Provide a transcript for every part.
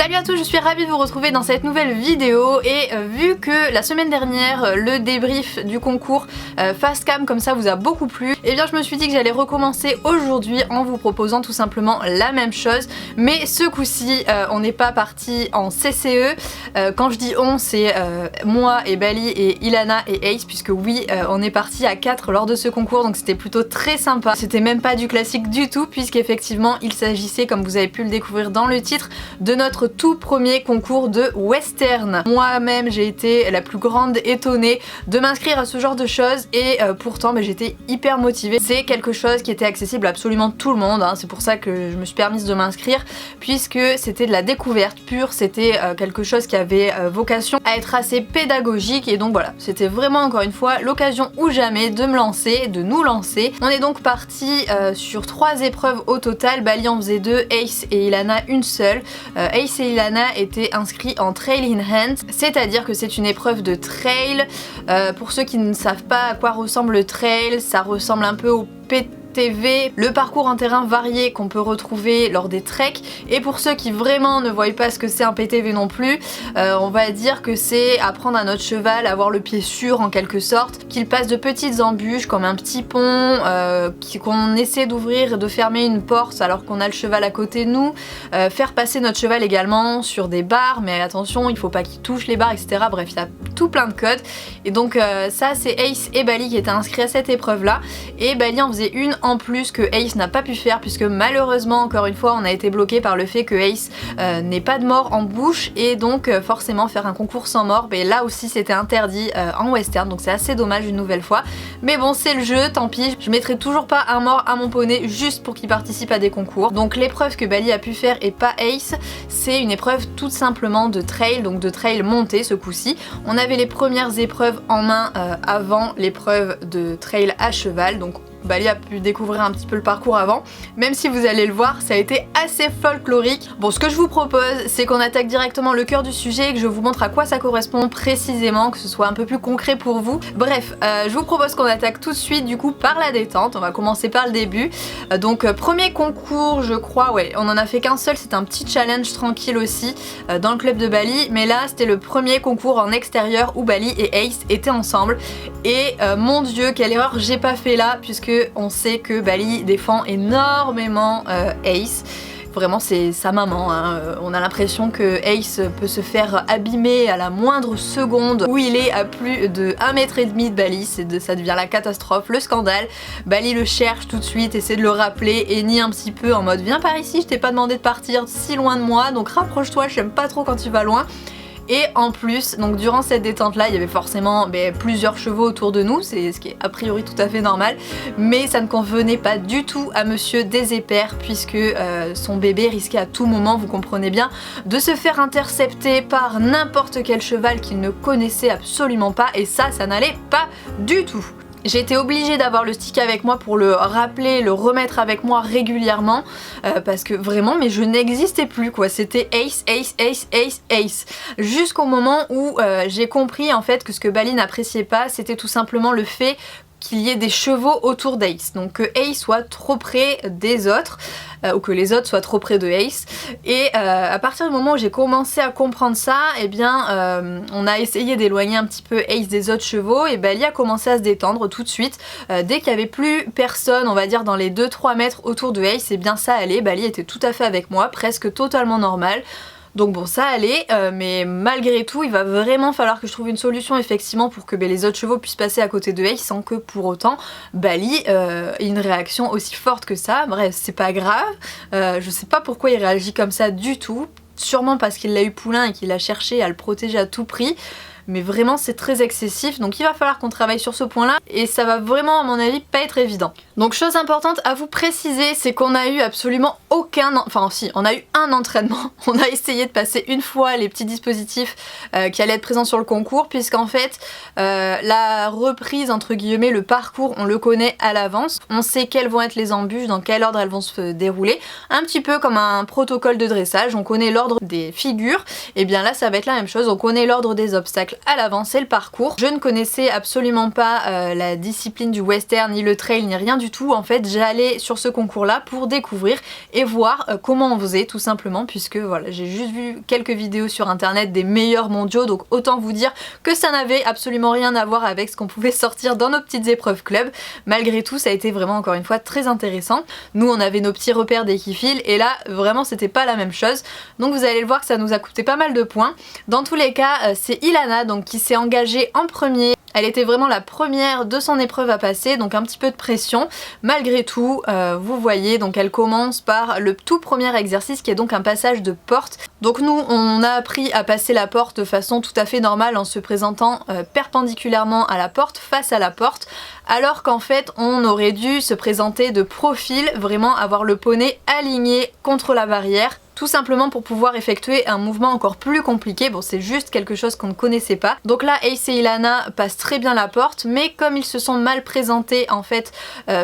Salut à tous, je suis ravie de vous retrouver dans cette nouvelle vidéo et vu que la semaine dernière le débrief du concours Fast Cam comme ça vous a beaucoup plu, et bien je me suis dit que j'allais recommencer aujourd'hui en vous proposant tout simplement la même chose, mais ce coup-ci on n'est pas parti en CCE. Quand je dis on, c'est moi et Bali et Ilana et Ace, puisque oui on est parti à 4 lors de ce concours, donc c'était plutôt très sympa. C'était même pas du classique du tout, puisqu'effectivement il s'agissait, comme vous avez pu le découvrir dans le titre, de notre tout premier concours de western. Moi-même j'ai été la plus grande étonnée de m'inscrire à ce genre de choses et pourtant j'étais hyper motivée. C'est quelque chose qui était accessible à absolument tout le monde, hein. C'est pour ça que je me suis permise de m'inscrire, puisque c'était de la découverte pure, c'était quelque chose qui avait vocation à être assez pédagogique, et donc voilà, c'était vraiment encore une fois l'occasion ou jamais de me lancer, de nous lancer. On est donc parti sur 3 épreuves au total. Bali en faisait 2, Ace et Ilana une seule. Ace et Ilana étaient inscrits en Trail in Hand, c'est-à-dire que c'est une épreuve de trail. Pour ceux qui ne savent pas à quoi ressemble le trail, ça ressemble un peu au PTV, le parcours en terrain varié qu'on peut retrouver lors des treks. Et pour ceux qui vraiment ne voient pas ce que c'est un PTV non plus, on va dire que c'est apprendre à notre cheval à avoir le pied sûr en quelque sorte, qu'il passe de petites embûches comme un petit pont, qu'on essaie d'ouvrir et de fermer une porte alors qu'on a le cheval à côté de nous, faire passer notre cheval également sur des barres, mais attention il faut pas qu'il touche les barres, etc. Bref, il y a tout plein de codes. Et donc ça c'est Ace et Bali qui étaient inscrits à cette épreuve là, et Bali en faisait une en plus que Ace n'a pas pu faire, puisque malheureusement encore une fois on a été bloqué par le fait que Ace n'ait pas de mort en bouche, et donc forcément faire un concours sans mort, mais là aussi c'était interdit en western, donc c'est assez dommage une nouvelle fois, mais bon c'est le jeu, tant pis. Je mettrai toujours pas un mort à mon poney juste pour qu'il participe à des concours. Donc l'épreuve que Bali a pu faire et pas Ace, c'est une épreuve tout simplement de trail, donc de trail monté ce coup-ci. On avait les premières épreuves en main avant l'épreuve de trail à cheval, donc Bali a pu découvrir un petit peu le parcours avant, même si vous allez le voir, ça a été assez folklorique. Bon, ce que je vous propose, c'est qu'on attaque directement le cœur du sujet et que je vous montre à quoi ça correspond précisément, que ce soit un peu plus concret pour vous. Bref, je vous propose qu'on attaque tout de suite du coup par la détente. On va commencer par le début. Donc premier concours, je crois, ouais, on en a fait qu'un seul, c'est un petit challenge tranquille aussi dans le club de Bali, mais là c'était le premier concours en extérieur où Bali et Ace étaient ensemble, et mon dieu quelle erreur j'ai pas fait là, puisque on sait que Bali défend énormément Ace. Vraiment c'est sa maman, hein. On a l'impression que Ace peut se faire abîmer à la moindre seconde où il est à plus de 1,5 m de Bali, ça devient la catastrophe, le scandale. Bali le cherche tout de suite, essaie de le rappeler et nie un petit peu en mode viens par ici, je t'ai pas demandé de partir si loin de moi, donc rapproche-toi, j'aime pas trop quand tu vas loin. Et en plus, donc durant cette détente là, il y avait forcément plusieurs chevaux autour de nous, c'est ce qui est a priori tout à fait normal, mais ça ne convenait pas du tout à monsieur Désépère, puisque son bébé risquait à tout moment, vous comprenez bien, de se faire intercepter par n'importe quel cheval qu'il ne connaissait absolument pas, et ça n'allait pas du tout. J'ai été obligée d'avoir le stick avec moi pour le rappeler, le remettre avec moi régulièrement, parce que vraiment, mais je n'existais plus quoi, c'était Ace, Ace, Ace, Ace, Ace. Jusqu'au moment où j'ai compris en fait que ce que Bali n'appréciait pas, c'était tout simplement le fait qu'il y ait des chevaux autour d'Ace, donc que Ace soit trop près des autres, ou que les autres soient trop près de Ace. Et à partir du moment où j'ai commencé à comprendre ça, eh bien on a essayé d'éloigner un petit peu Ace des autres chevaux, et Bali a commencé à se détendre tout de suite. Dès qu'il n'y avait plus personne, on va dire dans les 2-3 mètres autour de Ace, et bien ça allait, Bali était tout à fait avec moi, presque totalement normal. Donc bon, ça allait, mais malgré tout il va vraiment falloir que je trouve une solution effectivement pour que les autres chevaux puissent passer à côté de Ace sans que pour autant Bali ait une réaction aussi forte que ça. Bref, c'est pas grave, je sais pas pourquoi il réagit comme ça du tout, sûrement parce qu'il l'a eu poulain et qu'il a cherché à le protéger à tout prix. Mais vraiment c'est très excessif, donc il va falloir qu'on travaille sur ce point là, et ça va vraiment à mon avis pas être évident. Donc chose importante à vous préciser, c'est qu'on a eu absolument aucun, enfin si, on a eu un entraînement, on a essayé de passer une fois les petits dispositifs qui allaient être présents sur le concours, puisqu'en fait la reprise entre guillemets, le parcours on le connaît à l'avance, on sait quelles vont être les embûches, dans quel ordre elles vont se dérouler, un petit peu comme un protocole de dressage, on connaît l'ordre des figures, et bien là ça va être la même chose, on connaît l'ordre des obstacles obstacle à l'avance, c'est le parcours. Je ne connaissais absolument pas la discipline du western, ni le trail, ni rien du tout. En fait, j'allais sur ce concours-là pour découvrir et voir comment on faisait, tout simplement, puisque voilà, j'ai juste vu quelques vidéos sur internet des meilleurs mondiaux, donc autant vous dire que ça n'avait absolument rien à voir avec ce qu'on pouvait sortir dans nos petites épreuves club. Malgré tout, ça a été vraiment encore une fois très intéressant. Nous, on avait nos petits repères d'équiphiles et là, vraiment, c'était pas la même chose. Donc vous allez le voir que ça nous a coûté pas mal de points. Dans tous les cas, c'est Ilana donc qui s'est engagée en premier. Elle était vraiment la première de son épreuve à passer, donc un petit peu de pression. Malgré tout, vous voyez, donc elle commence par le tout premier exercice qui est donc un passage de porte. Donc nous, on a appris à passer la porte de façon tout à fait normale en se présentant perpendiculairement à la porte, face à la porte, alors qu'en fait, on aurait dû se présenter de profil, vraiment avoir le poney aligné contre la barrière, tout simplement pour pouvoir effectuer un mouvement encore plus compliqué. Bon, c'est juste quelque chose qu'on ne connaissait pas. Donc là, Ace et Ilana passent très bien la porte, mais comme ils se sont mal présentés en fait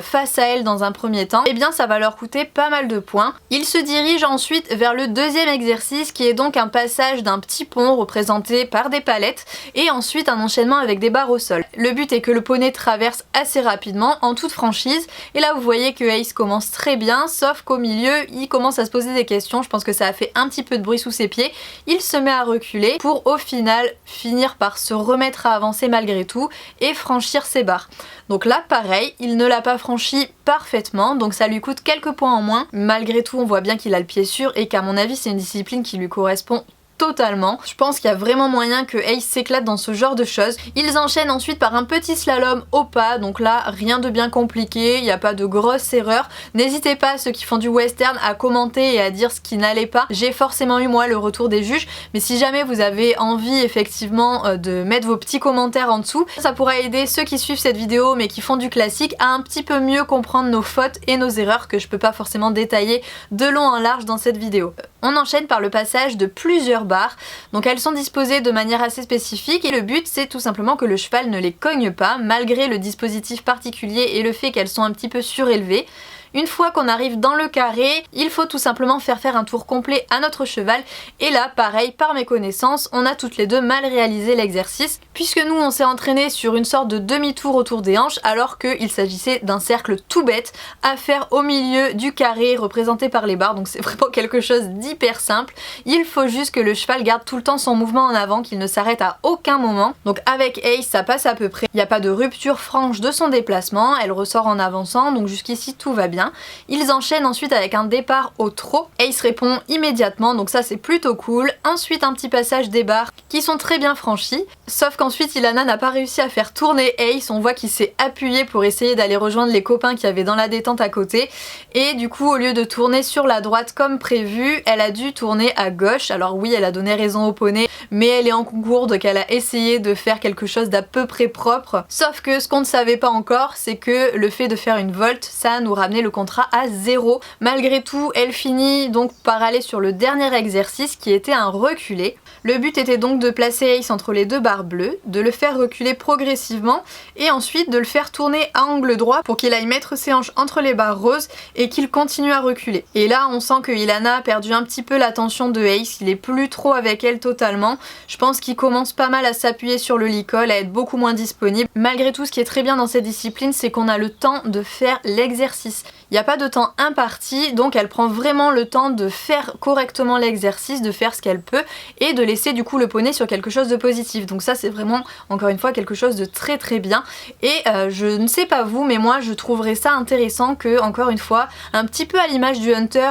face à elle dans un premier temps, eh bien ça va leur coûter pas mal de points. Ils se dirigent ensuite vers le deuxième exercice qui est donc un passage d'un petit pont représenté par des palettes et ensuite un enchaînement avec des barres au sol. Le but est que le poney traverse assez rapidement en toute franchise et là vous voyez que Ace commence très bien, sauf qu'au milieu il commence à se poser des questions. Je pense que ça a fait un petit peu de bruit sous ses pieds. Il se met à reculer pour au final finir par se remettre à avancer malgré tout et franchir ses barres. Donc là pareil, il ne l'a pas franchi parfaitement, donc ça lui coûte quelques points en moins. Malgré tout on voit bien qu'il a le pied sûr et qu'à mon avis c'est une discipline qui lui correspond totalement. Je pense qu'il y a vraiment moyen que Ace s'éclate dans ce genre de choses. Ils enchaînent ensuite par un petit slalom au pas, donc là rien de bien compliqué, il n'y a pas de grosses erreurs. N'hésitez pas, ceux qui font du western, à commenter et à dire ce qui n'allait pas. J'ai forcément eu moi le retour des juges, mais si jamais vous avez envie effectivement de mettre vos petits commentaires en dessous, ça pourra aider ceux qui suivent cette vidéo mais qui font du classique à un petit peu mieux comprendre nos fautes et nos erreurs que je peux pas forcément détailler de long en large dans cette vidéo. On enchaîne par le passage de plusieurs barres, donc elles sont disposées de manière assez spécifique et le but c'est tout simplement que le cheval ne les cogne pas malgré le dispositif particulier et le fait qu'elles sont un petit peu surélevées. Une fois qu'on arrive dans le carré, il faut tout simplement faire un tour complet à notre cheval et là pareil, par mes connaissances, on a toutes les deux mal réalisé l'exercice puisque nous on s'est entraîné sur une sorte de demi-tour autour des hanches alors qu'il s'agissait d'un cercle tout bête à faire au milieu du carré représenté par les barres, donc c'est vraiment quelque chose d'hyper simple. Il faut juste que le cheval garde tout le temps son mouvement en avant, qu'il ne s'arrête à aucun moment. Donc avec Ace ça passe à peu près, il n'y a pas de rupture franche de son déplacement, elle ressort en avançant, donc jusqu'ici tout va bien. Ils enchaînent ensuite avec un départ au trot. Ace répond immédiatement, donc ça c'est plutôt cool. Ensuite un petit passage des barres qui sont très bien franchis. Sauf qu'ensuite Ilana n'a pas réussi à faire tourner Ace, on voit qu'il s'est appuyé pour essayer d'aller rejoindre les copains qui avaient dans la détente à côté. Et du coup au lieu de tourner sur la droite comme prévu, elle a dû tourner à gauche. Alors oui, elle a donné raison au poney, mais elle est en gourde qu'elle a essayé de faire quelque chose d'à peu près propre. Sauf que ce qu'on ne savait pas encore, c'est que le fait de faire une volte, ça nous ramenait le contrat à 0. Malgré tout, elle finit donc par aller sur le dernier exercice qui était un reculé. Le but était donc de placer Ace entre les deux barres bleues, de le faire reculer progressivement et ensuite de le faire tourner à angle droit pour qu'il aille mettre ses hanches entre les barres roses et qu'il continue à reculer. Et là on sent que Ilana a perdu un petit peu l'attention de Ace, il est plus trop avec elle totalement. Je pense qu'il commence pas mal à s'appuyer sur le licol, à être beaucoup moins disponible. Malgré tout, ce qui est très bien dans cette discipline, c'est qu'on a le temps de faire l'exercice. Il n'y a pas de temps imparti, donc elle prend vraiment le temps de faire correctement l'exercice, de faire ce qu'elle peut et de laisser du coup le poney sur quelque chose de positif. Donc ça c'est vraiment encore une fois quelque chose de très très bien et je ne sais pas vous, mais moi je trouverais ça intéressant que, encore une fois, un petit peu à l'image du Hunter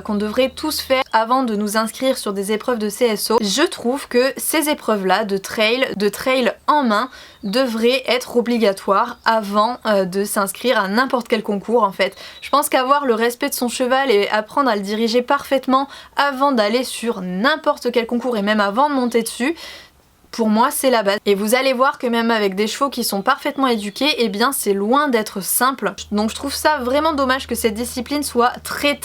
qu'on devrait tous faire avant de nous inscrire sur des épreuves de CSO, je trouve que ces épreuves là de trail en main devraient être obligatoires avant de s'inscrire à n'importe quel concours en fait. Je pense qu'avoir le respect de son cheval et apprendre à le diriger parfaitement avant d'aller sur n'importe quel concours et même avant de monter dessus, pour moi c'est la base. Et vous allez voir que même avec des chevaux qui sont parfaitement éduqués, eh bien c'est loin d'être simple. Donc je trouve ça vraiment dommage que cette discipline soit très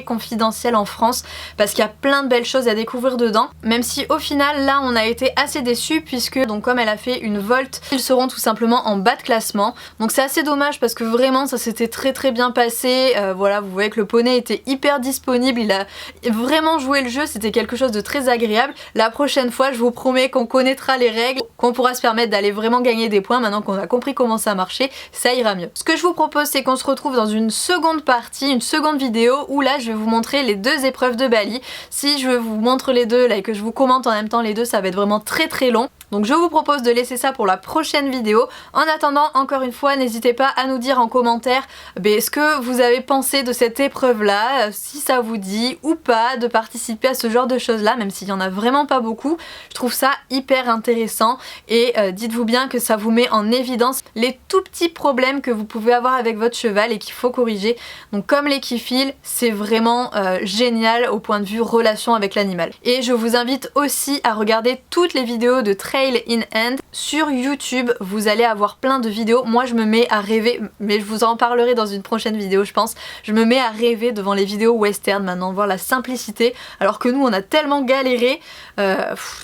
confidentielle en France parce qu'il y a plein de belles choses à découvrir dedans. Même si au final là on a été assez déçus puisque donc comme elle a fait une volte, ils seront tout simplement en bas de classement. Donc c'est assez dommage parce que vraiment ça s'était très bien passé. Voilà, vous voyez que le poney était hyper disponible, il a vraiment joué le jeu, c'était quelque chose de très agréable. La prochaine fois je vous promets qu'on connaîtra les règles, qu'on pourra se permettre d'aller vraiment gagner des points maintenant qu'on a compris comment ça marchait, ça ira mieux. Ce que je vous propose, c'est qu'on se retrouve dans une seconde partie, une seconde vidéo où là je vais vous montrer les deux épreuves de Bali. Si je vous montre les deux là et que je vous commente en même temps les deux, ça va être vraiment très long. Donc je vous propose de laisser ça pour la prochaine vidéo. En attendant, encore une fois, n'hésitez pas à nous dire en commentaire ce que vous avez pensé de cette épreuve là, si ça vous dit ou pas de participer à ce genre de choses là, même s'il y en a vraiment pas beaucoup. Je trouve ça hyper intéressant et dites-vous bien que ça vous met en évidence les tout petits problèmes que vous pouvez avoir avec votre cheval et qu'il faut corriger. Donc comme l'équifile, c'est vraiment génial au point de vue relation avec l'animal. Et je vous invite aussi à regarder toutes les vidéos de Trail in Hand sur YouTube. Vous allez avoir plein de vidéos. Moi je me mets à rêver, mais je vous en parlerai dans une prochaine vidéo je pense. Je me mets à rêver devant les vidéos western maintenant, voir la simplicité alors que nous on a tellement galéré.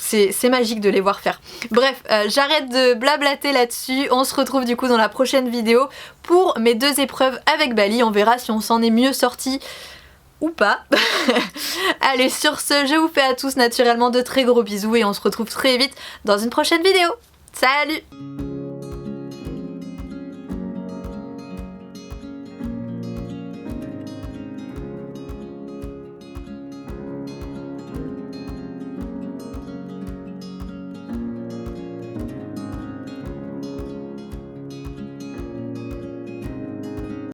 C'est magique de les voir faire. Bref, j'arrête de blablater là-dessus. On se retrouve du coup dans la prochaine vidéo pour mes deux épreuves avec Bali. On verra si on s'en est mieux sorti ou pas. Allez, sur ce, je vous fais à tous naturellement de très gros bisous et on se retrouve très vite dans une prochaine vidéo. Salut!